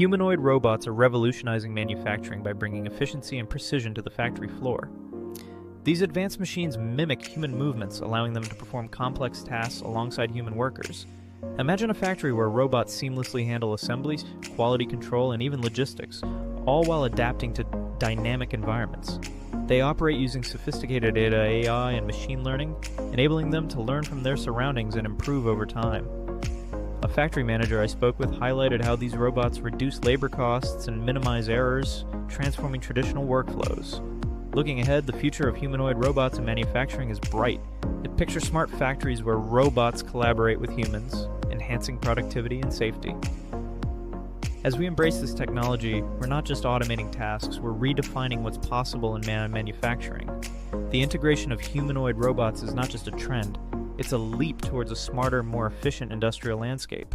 Humanoid robots are revolutionizing manufacturing by bringing efficiency and precision to the factory floor. These advanced machines mimic human movements, allowing them to perform complex tasks alongside human workers. Imagine a factory where robots seamlessly handle assemblies, quality control, and even logistics, all while adapting to dynamic environments. They operate using sophisticated data, AI, and machine learning, enabling them to learn from their surroundings and improve over time. A factory manager I spoke with highlighted how these robots reduce labor costs and minimize errors, transforming traditional workflows. Looking ahead, the future of humanoid robots in manufacturing is bright. It pictures smart factories where robots collaborate with humans, enhancing productivity and safety. As we embrace this technology, we're not just automating tasks, we're redefining what's possible in manufacturing. The integration of humanoid robots is not just a trend, it's a leap towards a smarter, more efficient industrial landscape.